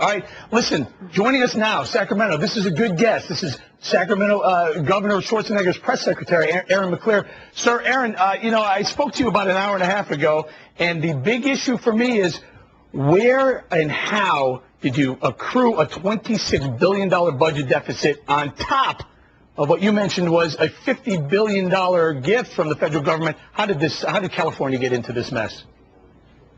All right, listen, joining us now, Sacramento. This is a good guest. This is Sacramento Governor Schwarzenegger's press secretary, Aaron McLear. Sir, Aaron, I spoke to you about an hour and a half ago, and the big issue for me is where and how did you accrue a $26 billion budget deficit on top of what you mentioned was a $50 billion gift from the federal government? How did California get into this mess?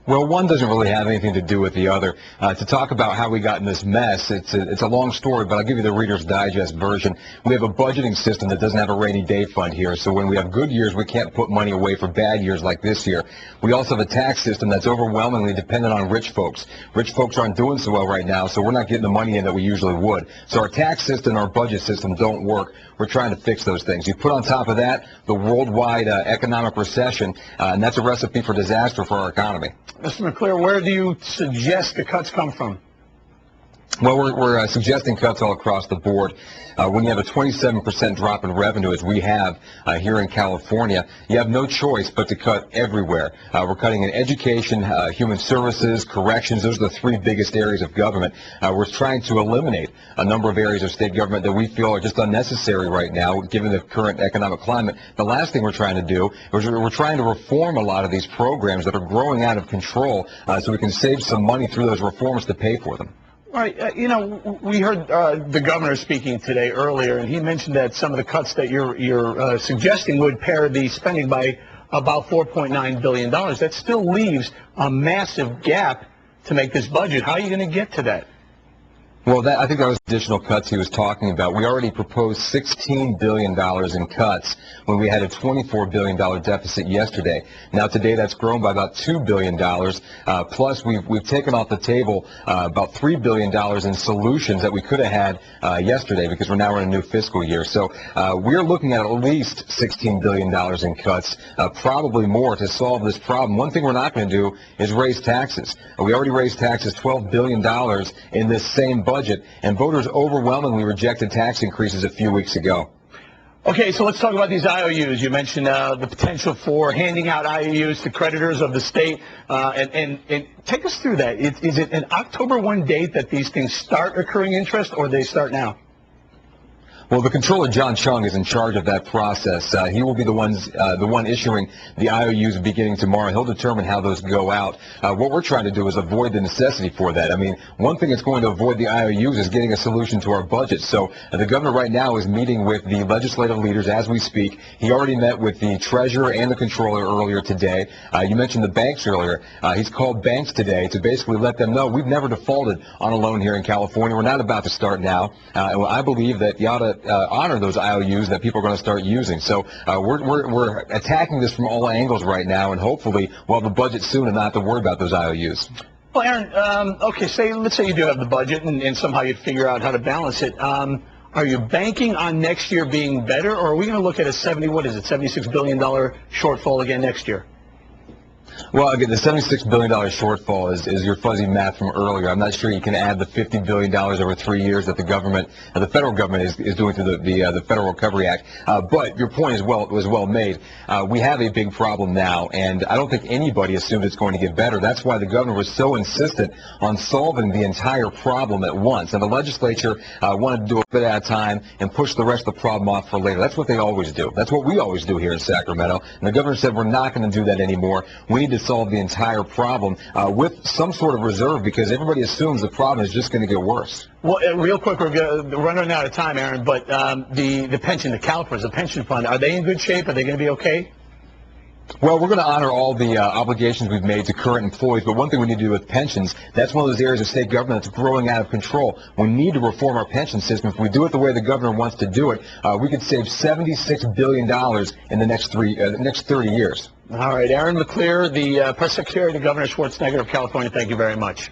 Well, one doesn't really have anything to do with the other. To talk about how we got in this mess, it's a long story, but I'll give you the Reader's Digest version. We have a budgeting system that doesn't have a rainy day fund here, so when we have good years, we can't put money away for bad years like this year. We also have a tax system that's overwhelmingly dependent on rich folks. Rich folks aren't doing so well right now, so we're not getting the money in that we usually would. So our tax system and our budget system don't work. We're trying to fix those things. You put on top of that the worldwide economic recession, and that's a recipe for disaster for our economy. Mr. McLear, where do you suggest the cuts come from? Well, we're suggesting cuts all across the board. When you have a 27% drop in revenue, as we have here in California, you have no choice but to cut everywhere. We're cutting in education, human services, corrections. Those are the three biggest areas of government. We're trying to eliminate a number of areas of state government that we feel are just unnecessary right now, given the current economic climate. The last thing we're trying to do is we're trying to reform a lot of these programs that are growing out of control so we can save some money through those reforms to pay for them. All right, we heard the governor speaking today earlier, and he mentioned that some of the cuts that you're suggesting would pare the spending by about $4.9 billion. That still leaves a massive gap to make this budget. How are you going to get to that? Well, I think that was additional cuts he was talking about. We already proposed $16 billion in cuts when we had a $24 billion deficit yesterday. Now, today, that's grown by about $2 billion. Plus, we've taken off the table about $3 billion in solutions that we could have had yesterday because we're now in a new fiscal year. So we're looking at least $16 billion in cuts, probably more to solve this problem. One thing we're not going to do is raise taxes. We already raised taxes $12 billion in this same budget, and voters overwhelmingly rejected tax increases a few weeks ago. Okay, so let's talk about these IOUs. You mentioned the potential for handing out IOUs to creditors of the state, and take us through that. Is it an October 1 date that these things start accruing interest, or they start now? Well, the Comptroller, John Chung, is in charge of that process. He will be the one issuing the IOUs beginning tomorrow. He'll determine how those go out. What we're trying to do is avoid the necessity for that. I mean, one thing that's going to avoid the IOUs is getting a solution to our budget. So the governor right now is meeting with the legislative leaders as we speak. He already met with the treasurer and the comptroller earlier today. You mentioned the banks earlier. He's called banks today to basically let them know we've never defaulted on a loan here in California. We're not about to start now. And I believe that you ought to honor those IOUs that people are going to start using. So we're attacking this from all angles right now, and hopefully we'll have the budget soon and not have to worry about those IOUs. Well, Aaron, okay, let's say you do have the budget and somehow you figure out how to balance it. Are you banking on next year being better, or are we going to look at a $76 billion shortfall again next year? Well, again, the $76 billion shortfall is your fuzzy math from earlier. I'm not sure you can add the $50 billion over 3 years that the federal government is doing through the Federal Recovery Act. But your point was well made. We have a big problem now, and I don't think anybody assumed it's going to get better. That's why the governor was so insistent on solving the entire problem at once. And the legislature wanted to do a bit at a time and push the rest of the problem off for later. That's what they always do. That's what we always do here in Sacramento. And the governor said we're not going to do that anymore. We need to solve the entire problem with some sort of reserve, because everybody assumes the problem is just going to get worse. Well, real quick, we're running out of time, Aaron, but the pension, the CalPERS, the pension fund, are they in good shape? Are they going to be okay? Well, we're going to honor all the obligations we've made to current employees, but one thing we need to do with pensions, that's one of those areas of state government that's growing out of control. We need to reform our pension system. If we do it the way the governor wants to do it, we could save $76 billion in the next 30 years. All right, Aaron McLear, the press secretary to Governor Schwarzenegger of California, thank you very much.